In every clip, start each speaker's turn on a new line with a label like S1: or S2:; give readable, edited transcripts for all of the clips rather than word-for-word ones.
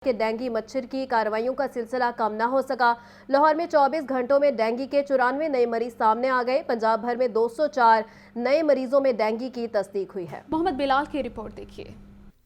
S1: کہ ڈینگی مچھر کی کارروائیوں کا سلسلہ کم نہ ہو سکا۔ لاہور میں 24 گھنٹوں میں ڈینگی کے 94 نئے مریض سامنے آ گئے۔ پنجاب بھر میں 204 نئے مریضوں میں ڈینگی کی تصدیق ہوئی ہے۔
S2: محمد بلال کی رپورٹ دیکھیے۔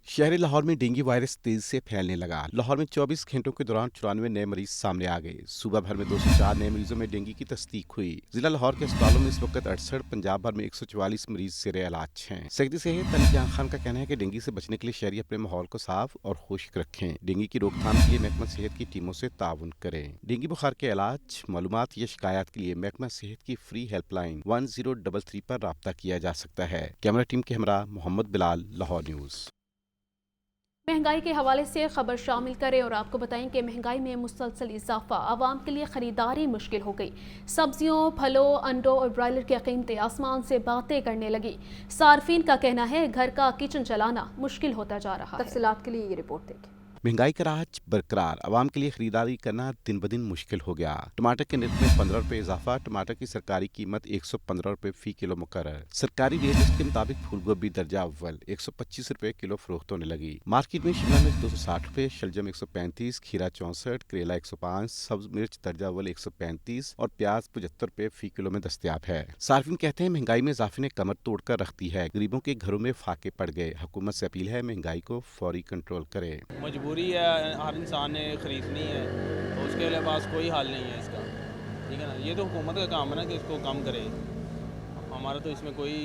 S3: شہر لاہور میں ڈینگی وائرس تیزی سے پھیلنے لگا۔ لاہور میں 24 گھنٹوں کے دوران 94 نئے مریض سامنے آ گئے۔ صوبہ بھر میں 204 نئے مریضوں میں ڈینگی کی تصدیق ہوئی۔ ضلع لاہور کے اسپتالوں میں اس وقت 68، پنجاب بھر میں 144 مریض زیر علاج ہیں۔ سیکرٹری صحت علی جان خان کا کہنا ہے کہ ڈینگی سے بچنے کے لیے شہری اپنے ماحول کو صاف اور خشک رکھیں۔ ڈینگی کی روک تھام کے لیے محکمہ صحت کی ٹیموں سے تعاون کریں۔ ڈینگی بخار کے علاج، معلومات یا شکایات کے لیے محکمہ صحت کی فری ہیلپ لائن 1033 پر رابطہ کیا جا سکتا ہے۔ کیمرہ ٹیم کے ہمراہ محمد بلال، لاہور نیوز۔
S2: مہنگائی کے حوالے سے خبر شامل کریں اور آپ کو بتائیں کہ مہنگائی میں مسلسل اضافہ عوام کے لیے خریداری مشکل ہو گئی۔ سبزیوں، پھلوں، انڈوں اور برائلر کی قیمتیں آسمان سے باتیں کرنے لگی۔ صارفین کا کہنا ہے گھر کا کچن چلانا مشکل ہوتا جا رہا ہے۔
S1: تفصیلات کے لیے یہ رپورٹ دیکھیں۔
S3: مہنگائی کا راج برقرار، عوام کے لیے خریداری کرنا دن بدن مشکل ہو گیا۔ ٹماٹر کے نرخ میں 15 روپے اضافہ، ٹماٹر کی سرکاری قیمت 115 روپے فی کلو مقرر۔ سرکاری ریٹ لسٹ کے مطابق پھول گوبھی درجہ اول 125 روپے کلو فروخت ہونے لگی۔ مارکیٹ میں شملہ مرچ 260 روپے، شلجم 135، کھیرا 64، کریلا 105، سبز مرچ درجہ اول 135 اور پیاز 75 روپے فی کلو میں دستیاب ہے۔ صارفین کہتے ہیں مہنگائی میں اضافے نے کمر توڑ کر رکھ دی ہے۔ غریبوں کے گھروں میں فاقے پڑ گئے۔ حکومت سے اپیل ہے مہنگائی کو فوری کنٹرول کرے۔
S4: مجبوری ہے، ہر انسان نے خریدنی ہے تو اس کے لیے پاس کوئی حل نہیں ہے اس کا، ٹھیک ہے نا۔ یہ تو حکومت کا کام ہے نا کہ اس کو کم کرے، ہمارا تو اس میں کوئی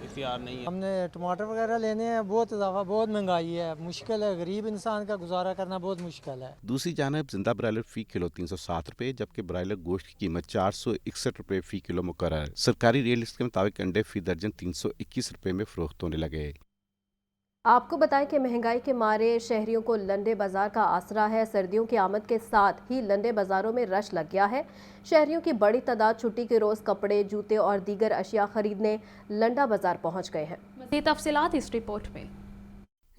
S4: اختیار نہیں ہے۔
S5: ہم نے ٹماٹر وغیرہ لینے ہیں، بہت اضافہ، بہت مہنگائی ہے، مشکل ہے، غریب انسان کا گزارا کرنا بہت مشکل ہے۔
S3: دوسری جانب زندہ برائلر فی کلو 307 روپے جبکہ برائلر گوشت کی قیمت 461 روپے فی کلو مقرر۔ سرکاری ریٹ لسٹ کے مطابق انڈے فی درجن 321 روپے میں فروخت ہونے لگے۔
S1: آپ کو بتائیں کہ مہنگائی کے مارے شہریوں کو لنڈے بازار کا آسرا ہے۔ سردیوں کی آمد کے ساتھ ہی لنڈے بازاروں میں رش لگ گیا ہے۔ شہریوں کی بڑی تعداد چھٹی کے روز کپڑے، جوتے اور دیگر اشیاء خریدنے لنڈا بازار پہنچ گئے ہیں۔
S2: مزید تفصیلات اس رپورٹ میں۔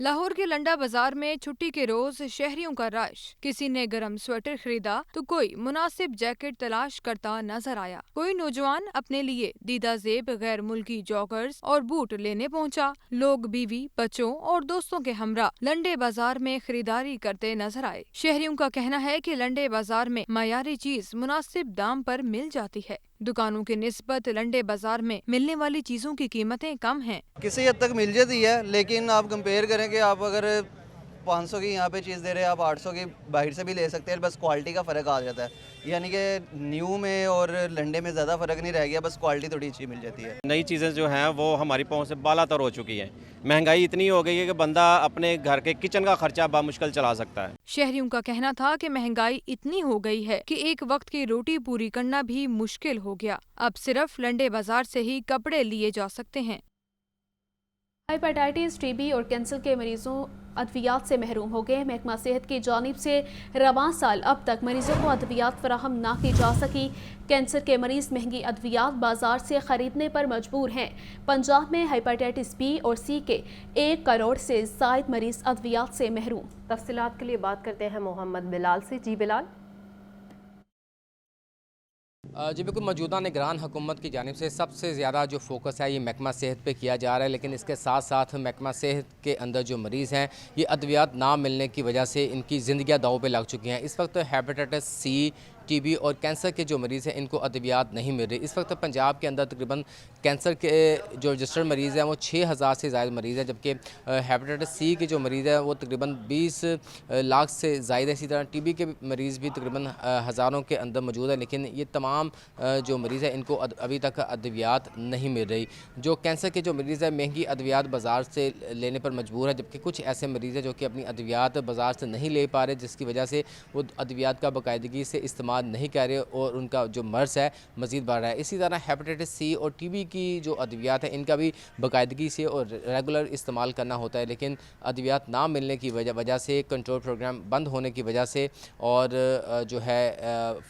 S6: لاہور کے لنڈا بازار میں چھٹی کے روز شہریوں کا رش۔ کسی نے گرم سویٹر خریدا تو کوئی مناسب جیکٹ تلاش کرتا نظر آیا۔ کوئی نوجوان اپنے لیے دیدہ زیب غیر ملکی جاگرز اور بوٹ لینے پہنچا۔ لوگ بیوی، بچوں اور دوستوں کے ہمراہ لنڈے بازار میں خریداری کرتے نظر آئے۔ شہریوں کا کہنا ہے کہ لنڈے بازار میں معیاری چیز مناسب دام پر مل جاتی ہے۔ دکانوں کی نسبت لنڈے بازار میں ملنے والی چیزوں کی قیمتیں کم ہیں۔
S7: کسی حد تک مل جاتی ہے، لیکن آپ کمپیئر کریں کہ آپ اگر 500 کی یہاں پہ چیز دے رہے ہیں، آپ 800 کی باہر سے بھی لے سکتے ہیں، بس کوالٹی کا فرق آ جاتا ہے۔ یعنی کہ نیو میں اور لنڈے میں زیادہ فرق نہیں رہ گیا، بس کوالٹی تھوڑی اچھی مل جاتی ہے۔
S8: نئی چیزیں جو ہیں وہ ہماری پہنچ سے بالا تر ہو چکی ہیں۔ مہنگائی اتنی ہو گئی ہے کہ بندہ اپنے گھر کے کچن کا خرچہ بامشکل چلا سکتا ہے۔
S6: شہریوں کا کہنا تھا کہ مہنگائی اتنی ہو گئی ہے کہ ایک وقت کی روٹی پوری کرنا بھی مشکل ہو گیا۔ اب صرف لنڈے بازار سے ہی کپڑے لیے جا سکتے ہیں۔
S2: ہیپاٹائٹس، ٹی بی اور کینسر کے مریضوں ادویات سے محروم ہو گئے۔ محکمہ صحت کی جانب سے رواں سال اب تک مریضوں کو ادویات فراہم نہ کی جا سکی۔ کینسر کے مریض مہنگی ادویات بازار سے خریدنے پر مجبور ہیں۔ پنجاب میں ہیپاٹائٹس بی اور سی کے 1 کروڑ سے زائد مریض ادویات سے محروم۔
S1: تفصیلات کے لیے بات کرتے ہیں محمد بلال سے۔ جی بلال۔
S9: جی بالکل، موجودہ نگران حکومت کی جانب سے سب سے زیادہ جو فوکس ہے یہ محکمہ صحت پہ کیا جا رہا ہے، لیکن اس کے ساتھ ساتھ محکمہ صحت کے اندر جو مریض ہیں یہ ادویات نہ ملنے کی وجہ سے ان کی زندگیاں داؤ پہ لگ چکی ہیں۔ اس وقت ہیپاٹائٹس سی، ٹی بی اور کینسر کے جو مریض ہیں ان کو ادویات نہیں مل رہی۔ اس وقت پنجاب کے اندر تقریباً کینسر کے جو رجسٹرڈ مریض ہیں وہ 6000 سے زائد مریض ہیں، جبکہ ہیپاٹائٹس سی کے جو مریض ہیں وہ تقریباً 20 لاکھ سے زائد ہے۔ اسی طرح ٹی بی کے مریض بھی تقریباً ہزاروں کے اندر موجود ہیں، لیکن یہ تمام جو مریض ہیں ان کو ابھی تک ادویات نہیں مل رہی۔ جو کینسر کے جو مریض ہیں مہنگی ادویات بازار سے لینے پر مجبور ہے، جبکہ کچھ ایسے مریض ہیں جو کہ اپنی ادویات بازار سے نہیں لے پا رہے، جس کی وجہ سے وہ ادویات کا باقاعدگی سے استعمال نہیں کر رہے اور ان کا جو مرض ہے مزید بڑھ رہا ہے۔ اسی طرح ہیپاٹائٹس سی اور ٹی بی کی جو ادویات ہیں ان کا بھی باقاعدگی سے اور ریگولر استعمال کرنا ہوتا ہے، لیکن ادویات نہ ملنے کی وجہ سے، کنٹرول پروگرام بند ہونے کی وجہ سے اور جو ہے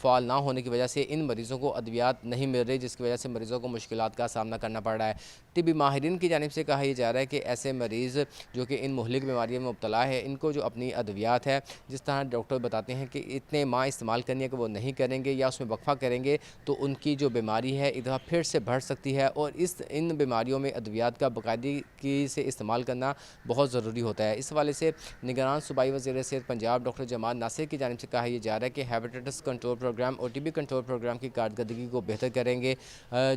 S9: فعال نہ ہونے کی وجہ سے ان مریضوں کو ادویات نہیں مل رہی، جس کی وجہ سے مریضوں کو مشکلات کا سامنا کرنا پڑ رہا ہے۔ طبی ماہرین کی جانب سے کہا یہ جا رہا ہے کہ ایسے مریض جو کہ ان مہلک بیماریوں میں مبتلا ہے ان کو جو اپنی ادویات ہے، جس طرح ڈاکٹر بتاتے ہیں کہ اتنے ماہ استعمال کرنی ہے کہ وہ نہیں کریں گے یا اس میں وقفہ کریں گے تو ان کی جو بیماری ہے ایک دفعہ پھر سے بڑھ سکتی ہے، اور ان بیماریوں میں ادویات کا باقاعدگی سے استعمال کرنا بہت ضروری ہوتا ہے۔ اس حوالے سے نگران صوبائی وزیر صحت پنجاب ڈاکٹر جمال ناصر کی جانب سے کہا یہ جا رہا ہے کہ ہیپیٹائٹس کنٹرول پروگرام اور TB کنٹرول پروگرام کی کارکردگی کو بہتر کریں گے۔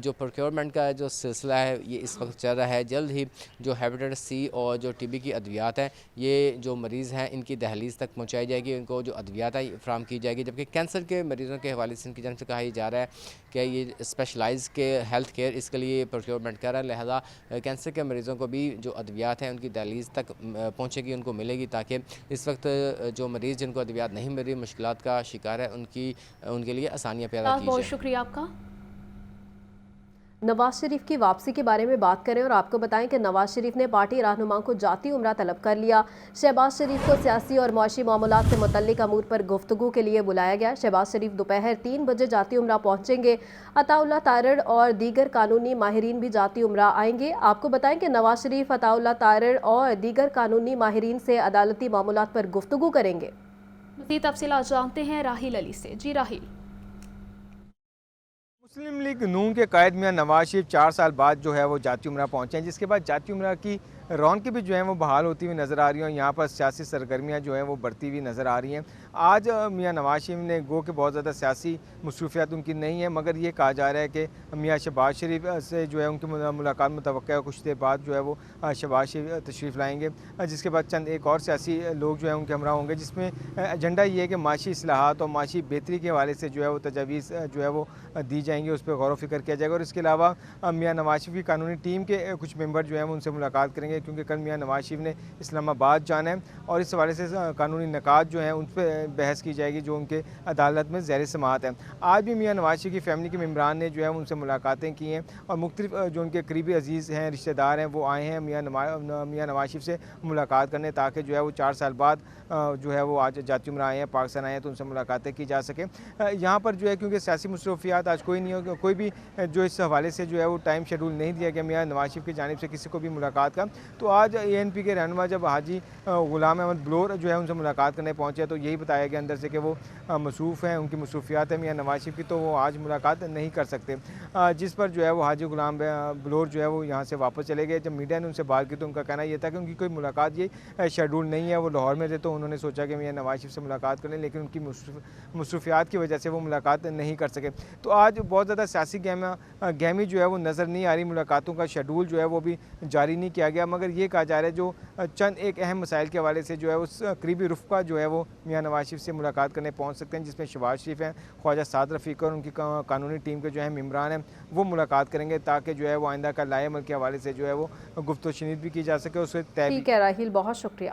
S9: جو پروکیورمنٹ کا جو سلسلہ ہے یہ اس وقت چل رہا ہے، جلد ہی جو ہیپیٹائٹس C اور جو TB کی ادویات ہیں یہ جو مریض ہیں ان کی دہلیز تک پہنچائی جائے گی، ان کو جو ادویات ہیں فراہم کی جائے گی، جبکہ کینسر کے مریضوں کے حوالے سے ان کی جانب سے کہا یہ جا رہا ہے کہ یہ اسپیشلائز کے ہیلتھ کیئر اس کے لیے پروکیورمنٹ کر رہا ہے، لہذا کینسر کے مریضوں کو بھی جو ادویات ہیں ان کی دہلیز تک پہنچے گی، ان کو ملے گی، تاکہ اس وقت جو مریض جن کو ادویات نہیں مل رہی، مشکلات کا شکار ہے، ان کے لیے آسانیاں پیدا کی جائیں۔
S2: بہت شکریہ آپ کا۔
S1: نواز شریف کی واپسی کے بارے میں بات کریں اور آپ کو بتائیں کہ نواز شریف نے پارٹی رہنماؤں کو جاتی عمرہ طلب کر لیا۔ شہباز شریف کو سیاسی اور معاشی معاملات سے متعلق امور پر گفتگو کے لیے بلایا گیا۔ شہباز شریف دوپہر 3 بجے جاتی عمرہ پہنچیں گے۔ عطا اللہ تارڑ اور دیگر قانونی ماہرین بھی جاتی عمرہ آئیں گے۔ آپ کو بتائیں کہ نواز شریف عطا اللہ تارڑ اور دیگر قانونی ماہرین سے عدالتی معاملات پر گفتگو کریں گے۔
S2: مزید تفصیلات جانتے ہیں راحیل علی سے۔ جی راحیل۔
S10: مسلم لیگ نون کے قائد میاں نواز شریف 4 سال بعد جو ہے وہ جاتی عمرہ پہنچے ہیں، جس کے بعد جاتی عمرہ کی رونقیں بھی جو ہیں وہ بحال ہوتی ہوئی نظر آ رہی ہیں، یہاں پر سیاسی سرگرمیاں جو ہیں وہ بڑھتی ہوئی نظر آ رہی ہیں۔ آج میاں نواز شریف نے گو کہ بہت زیادہ سیاسی مصروفیات ان کی نہیں ہیں، مگر یہ کہا جا رہا ہے کہ میاں شہباز شریف سے جو ہے ان کی ملاقات متوقع ہے، کچھ دیر بعد جو ہے وہ شہباز شریف تشریف لائیں گے، جس کے بعد چند ایک اور سیاسی لوگ جو ہیں ان کے ہمراہ ہوں گے، جس میں ایجنڈا یہ ہے کہ معاشی اصلاحات اور معاشی بہتری کے حوالے سے جو ہے وہ تجاویز جو ہے وہ دی جائیں گی، اس پہ غور و فکر کیا جائے گا، اور اس کے علاوہ میاں نواز شریف کی قانونی ٹیم کے کچھ ممبر جو ہیں وہ ان سے ملاقات کریں گے، کیونکہ کل میاں نواز شریف نے اسلام آباد جانا ہے اور اس حوالے سے قانونی نکات جو ہیں ان پہ بحث کی جائے گی جو ان کے عدالت میں زیر سماعت ہے۔ آج بھی میاں نواز شریف کی فیملی کے ممبران نے جو ہے ان سے ملاقاتیں کی ہیں اور مختلف جو ان کے قریبی عزیز ہیں، رشتہ دار ہیں، وہ آئے ہیں میاں نواز شریف سے ملاقات کرنے، تاکہ جو ہے وہ 4 سال بعد جو ہے وہ آج جاتی عمرہ آئے ہیں، پاکستان آئے ہیں، تو ان سے ملاقاتیں کی جا سکیں۔ یہاں پر جو ہے کیونکہ سیاسی مصروفیات آج کوئی نہیں ہو، کوئی بھی جو اس حوالے سے جو ہے وہ ٹائم شیڈول نہیں دیا گیا میاں نواز شریف کی جانب سے کسی کو بھی ملاقات کا، تو آج ANP کے رہنما جب حاجی غلام احمد بلور جو ہے ان سے ملاقات کرنے پہنچے تو یہی بتایا گیا اندر سے کہ وہ مصروف ہیں، ان کی مصروفیات ہیں میاں نواز شریف کی، تو وہ آج ملاقات نہیں کر سکتے، جس پر جو ہے وہ حاجی غلام بلور جو ہے وہ یہاں سے واپس چلے گئے۔ جب میڈیا نے ان سے بات کی تو ان کا کہنا یہ تھا کہ ان کی کوئی ملاقات یہ شیڈول نہیں ہے، وہ لاہور میں تھے تو انہوں نے سوچا کہ میاں نواز شریف سے ملاقات کریں، لیکن ان کی مصروفیات کی وجہ سے وہ ملاقات نہیں کر سکے۔ تو آج بہت زیادہ سیاسی گہمی جو ہے وہ نظر نہیں آ رہی، ملاقاتوں کا شیڈول جو ہے وہ بھی جاری نہیں کیا گیا، مگر یہ کہا جا رہا ہے جو چند ایک اہم مسائل کے حوالے سے جو ہے اس قریبی رفقا جو ہے وہ میاں نواز شریف سے ملاقات کرنے پہنچ سکتے ہیں، جس میں شہباز شریف ہیں، خواجہ سعد رفیق اور ان کی قانونی ٹیم کے جو ہے ممبران ہیں وہ ملاقات کریں گے، تاکہ جو ہے وہ آئندہ کا لائحہ عمل کے حوالے سے جو ہے وہ گفت و شنید بھی کی جا سکے، اس سے طے بھی۔
S1: ٹھیک ہے راحیل، بہت شکریہ۔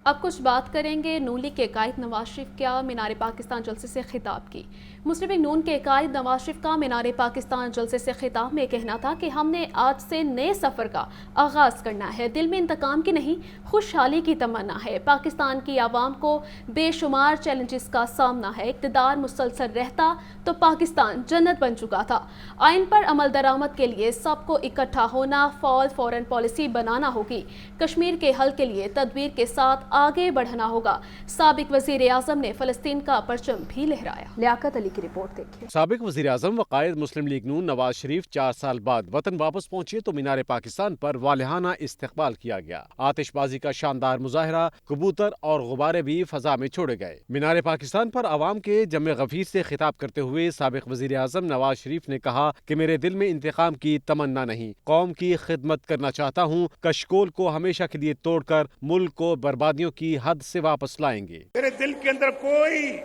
S2: اب کچھ بات کریں گے نون لیگ کے قائد نواز شریف کا مینار پاکستان جلسے سے خطاب کی۔ مسلم لیگ نون کے قائد نواز شریف کا مینار پاکستان جلسے سے خطاب میں کہنا تھا کہ ہم نے آج سے نئے سفر کا آغاز کرنا ہے، دل میں انتقام کی نہیں خوشحالی کی تمنا ہے، پاکستان کی عوام کو بے شمار چیلنجز کا سامنا ہے، اقتدار مسلسل رہتا تو پاکستان جنت بن چکا تھا، آئین پر عمل درآمد کے لیے سب کو اکٹھا ہونا، فوراً پالیسی بنانا ہوگی، کشمیر کے حل کے لیے تدبیر کے ساتھ آگے بڑھنا ہوگا۔ سابق وزیر اعظم نے فلسطین کا پرچم بھی لہرایا۔
S1: لیاقت علی کی رپورٹ دیکھیں۔
S11: سابق وزیر اعظم و قائد مسلم لیگ نون نواز شریف 4 سال بعد وطن واپس پہنچے تو مینار پاکستان پر والہانہ استقبال کیا گیا، آتش بازی کا شاندار مظاہرہ، کبوتر اور غبارے بھی فضا میں چھوڑے گئے۔ مینار پاکستان پر عوام کے جمع غفیر سے خطاب کرتے ہوئے سابق وزیر اعظم نواز شریف نے کہا کہ میرے دل میں انتقام کی تمنا نہیں، قوم کی خدمت کرنا چاہتا ہوں، کشکول کو ہمیشہ کے لیے توڑ کر ملک کو بربادیوں کی حد سے واپس لائیں گے۔
S12: میرے دل کے اندر کوئی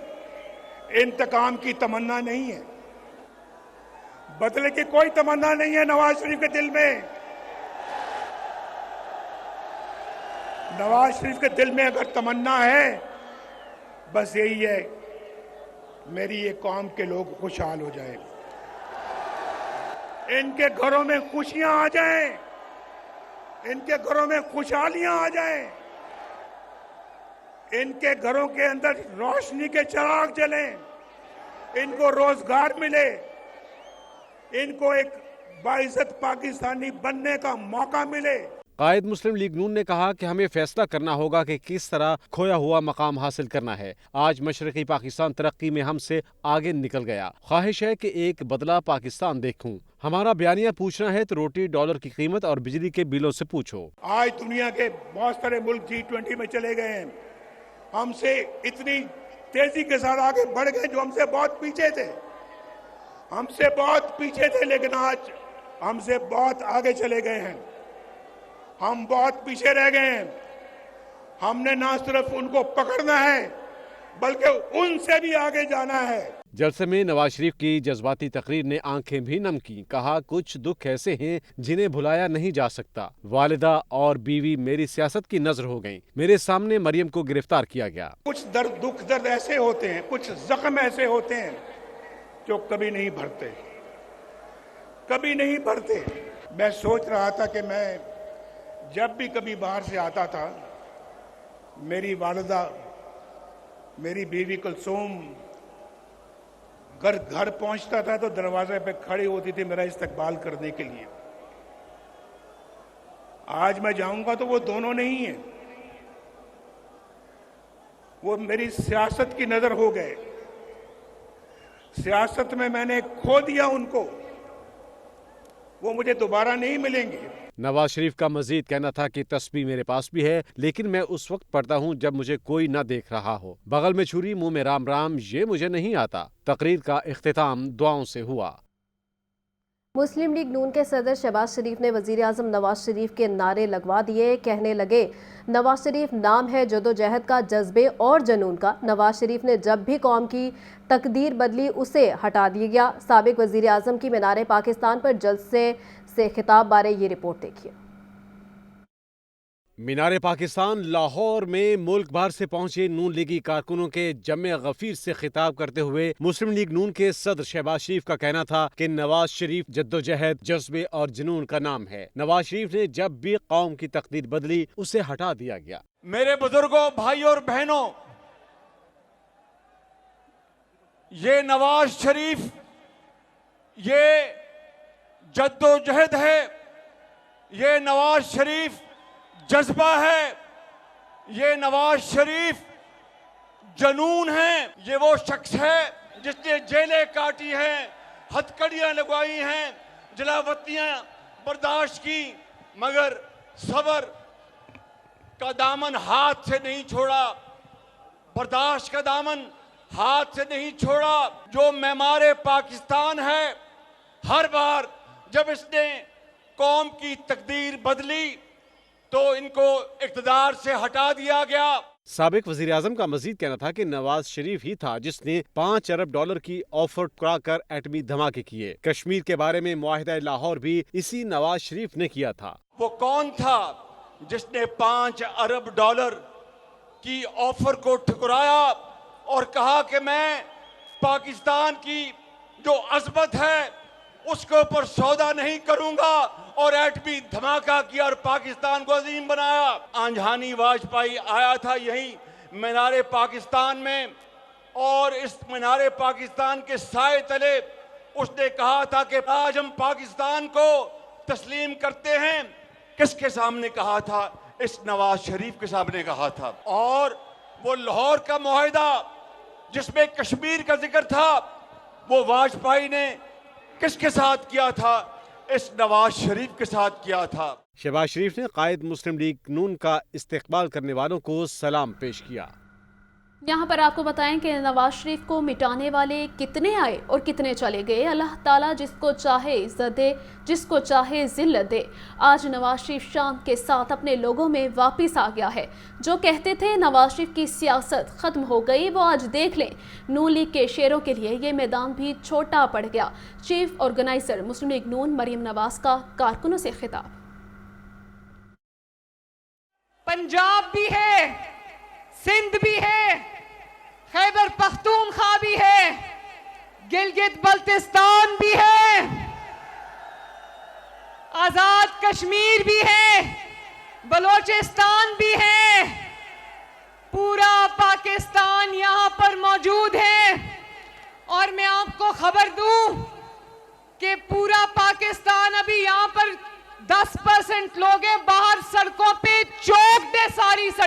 S12: انتقام کی تمنا نہیں ہے، بدلے کی کوئی تمنا نہیں ہے نواز شریف کے دل میں۔ نواز شریف کے دل میں اگر تمنا ہے بس یہی ہے میری یہ قوم کے لوگ خوشحال ہو جائیں، ان کے گھروں میں خوشیاں آ جائیں، ان کے گھروں میں خوشحالیاں آ جائیں، ان کے گھروں کے اندر روشنی کے چراغ جلیں، ان کو روزگار ملے، ان کو ایک باعزت پاکستانی بننے کا موقع ملے۔
S11: قائد مسلم لیگ نون نے کہا کہ ہمیں فیصلہ کرنا ہوگا کہ کس طرح کھویا ہوا مقام حاصل کرنا ہے۔ آج مشرقی پاکستان ترقی میں ہم سے آگے نکل گیا، خواہش ہے کہ ایک بدلا پاکستان دیکھوں۔ ہمارا بیانیہ پوچھنا ہے تو روٹی، ڈالر کی قیمت اور بجلی کے بلوں سے پوچھو۔
S12: آج دنیا کے بہت سارے ملک G20 میں چلے گئے ہیں، ہم سے اتنی تیزی کے ساتھ آگے بڑھ گئے جو ہم سے بہت پیچھے تھے، لیکن آج ہم سے بہت آگے چلے گئے ہیں۔ ہم بہت پیچھے رہ گئے ہیں، ہم نے نہ صرف ان کو پکڑنا ہے بلکہ ان سے بھی آگے جانا ہے۔
S11: جلسے میں نواز شریف کی جذباتی تقریر نے آنکھیں بھی نم کی، کہا کچھ دکھ ایسے ہیں جنہیں بھلایا نہیں جا سکتا۔ والدہ اور بیوی میری سیاست کی نظر ہو گئیں، میرے سامنے مریم کو گرفتار کیا گیا۔
S12: کچھ درد ایسے ہوتے ہیں، کچھ زخم ایسے ہوتے ہیں جو کبھی نہیں بھرتے۔ میں سوچ رہا تھا کہ میں جب بھی کبھی باہر سے آتا تھا، میری والدہ، میری بیوی کلثوم گھر پہنچتا تھا تو دروازے پہ کھڑی ہوتی تھی میرا استقبال کرنے کے لیے۔ آج میں جاؤں گا تو وہ دونوں نہیں ہیں، وہ میری سیاست کی نظر ہو گئے۔ سیاست میں نے کھو دیا ان کو، وہ مجھے دوبارہ نہیں ملیں گے۔
S11: نواز شریف کا مزید کہنا تھا کہ تسبیح میرے پاس بھی ہے، لیکن میں اس وقت پڑھتا ہوں جب مجھے کوئی نہ دیکھ رہا ہو۔ بغل میں چھری، منہ میں رام رام، یہ مجھے نہیں آتا۔ تقریر کا اختتام دعاؤں سے ہوا۔
S1: مسلم لیگ نون کے صدر شہباز شریف نے وزیراعظم نواز شریف کے نعرے لگوا دیے، کہنے لگے نواز شریف نام ہے جدوجہد کا، جذبے اور جنون کا۔ نواز شریف نے جب بھی قوم کی تقدیر بدلی اسے ہٹا دیا گیا۔ سابق وزیراعظم کی مینار پاکستان پر جلسے سے خطاب بارے یہ رپورٹ دیکھیے۔
S11: مینار پاکستان لاہور میں ملک بھر سے پہنچے نون لیگی کارکنوں کے جمع غفیر سے خطاب کرتے ہوئے مسلم لیگ نون کے صدر شہباز شریف کا کہنا تھا کہ نواز شریف جدوجہد، جذبے اور جنون کا نام ہے۔ نواز شریف نے جب بھی قوم کی تقدیر بدلی اسے ہٹا دیا گیا۔
S13: میرے بزرگوں، بھائیوں اور بہنوں، یہ نواز شریف، یہ جدوجہد ہے، یہ نواز شریف جذبہ ہے، یہ نواز شریف جنون ہے۔ یہ وہ شخص ہے جس نے جیلیں کاٹی ہیں، ہتھکڑیاں لگوائی ہیں، جلاوطنیاں برداشت کی، مگر صبر کا دامن ہاتھ سے نہیں چھوڑا، برداشت کا دامن ہاتھ سے نہیں چھوڑا۔ جو معمار پاکستان ہے، ہر بار جب اس نے قوم کی تقدیر بدلی تو ان کو اقتدار سے ہٹا دیا گیا۔
S11: سابق وزیراعظم کا مزید کہنا تھا کہ نواز شریف ہی تھا جس نے $5 ارب کی آفر ٹکرا کر ایٹمی دھماکے کیے۔ کشمیر کے بارے میں معاہدہ لاہور بھی اسی نواز شریف نے کیا تھا۔
S13: وہ کون تھا جس نے $5 ارب کی آفر کو ٹھکرایا اور کہا کہ میں پاکستان کی جو عظمت ہے اس کے اوپر سودا نہیں کروں گا، اور ایٹمی دھماکہ کیا اور پاکستان کو عظیم بنایا۔ آنجہانی واجپئی آیا تھا یہی مینار پاکستان میں، اور اس مینار پاکستان کے سائے تلے اس نے کہا تھا کہ آج ہم پاکستان کو تسلیم کرتے ہیں۔ کس کے سامنے کہا تھا؟ اس نواز شریف کے سامنے کہا تھا۔ اور وہ لاہور کا معاہدہ جس میں کشمیر کا ذکر تھا، وہ واجپئی نے کس کے ساتھ کیا تھا؟ اس نواز شریف کے ساتھ کیا تھا۔
S11: شہباز شریف نے قائد مسلم لیگ نون کا استقبال کرنے والوں کو سلام پیش کیا۔
S2: یہاں پر آپ کو بتائیں کہ نواز شریف کو مٹانے والے کتنے آئے اور کتنے چلے گئے۔ اللہ تعالیٰ جس کو چاہے عزت دے، جس کو چاہے ذلت دے۔ آج نواز شریف شان کے ساتھ اپنے لوگوں میں واپس آ گیا ہے۔ جو کہتے تھے نواز شریف کی سیاست ختم ہو گئی، وہ آج دیکھ لیں، نون لیگ کے شیروں کے لیے یہ میدان بھی چھوٹا پڑ گیا۔ چیف آرگنائزر مسلم لیگ نون مریم نواز کا کارکنوں سے خطاب۔
S14: پنجاب بھی ہے، سندھ بھی ہے، خیبر پختونخوا بھی ہے، گلگت بلتستان بھی ہے، آزاد کشمیر بھی ہے، بلوچستان بھی ہے، پورا پاکستان یہاں پر موجود ہے۔ اور میں آپ کو خبر دوں کہ پورا پاکستان ابھی یہاں پر 10% لوگ ہیں، باہر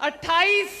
S14: 28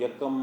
S15: 1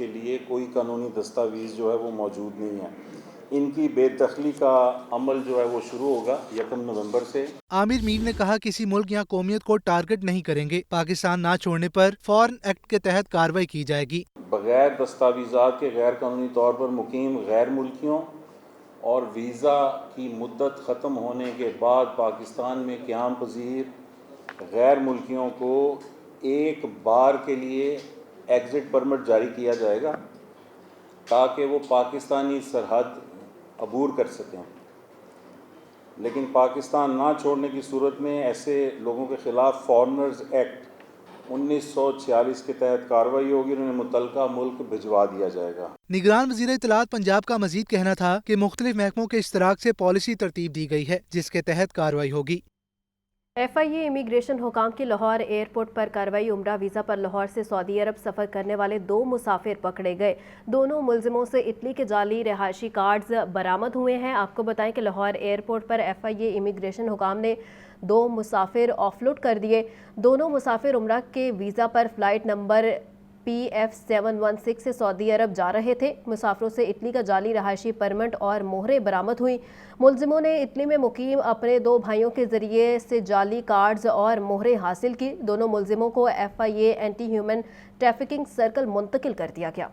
S15: کے لیے کوئی قانونی دستاویز جو ہے وہ موجود نہیں ہے. ان کی بے دخلی کا عمل جو ہے وہ شروع ہوگا 1 نومبر سے.
S16: عامر میر نے کہا کسی ملک یا قومیت کو ٹارگٹ نہیں کریں گے. پاکستان نہ چھوڑنے پر فورن ایکٹ کے تحت کارروائی کی جائے گی.
S15: بغیر دستاویزات کے غیر قانونی طور پر مقیم غیر ملکیوں اور ویزا کی مدت ختم ہونے کے بعد پاکستان میں قیام پذیر غیر ملکیوں کو ایک بار کے لیے ایگزٹ پرمٹ جاری کیا جائے گا تاکہ وہ پاکستانی سرحد عبور کر سکیں. لیکن پاکستان نہ چھوڑنے کی صورت میں ایسے لوگوں کے خلاف فارنرز ایکٹ 1946 کے تحت کارروائی ہوگی اور انہیں متعلقہ ملک بھجوا دیا جائے گا.
S16: نگران وزیر اطلاعات پنجاب کا مزید کہنا تھا کہ مختلف محکموں کے اشتراک سے پالیسی ترتیب دی گئی ہے جس کے تحت کارروائی ہوگی.
S1: FIA امیگریشن حکام کی لاہور ایئرپورٹ پر کارروائی. عمرہ ویزا پر لاہور سے سعودی عرب سفر کرنے والے 2 مسافر پکڑے گئے. دونوں ملزموں سے اٹلی کے جعلی رہائشی کارڈز برآمد ہوئے ہیں. آپ کو بتائیں کہ لاہور ایئرپورٹ پر FIA امیگریشن حکام نے 2 مسافر آف لوڈ کر دیے. دونوں مسافر عمرہ کے ویزا پر فلائٹ نمبر PF716 سے سعودی عرب جا رہے تھے. مسافروں سے اٹلی کا جعلی رہائشی پرمٹ اور مہریں برآمد ہوئی. ملزموں نے اٹلی میں مقیم اپنے 2 بھائیوں کے ذریعے سے جعلی کارڈز اور مہریں حاصل کی. دونوں ملزموں کو FIA anti human trafficking circle منتقل کر دیا گیا.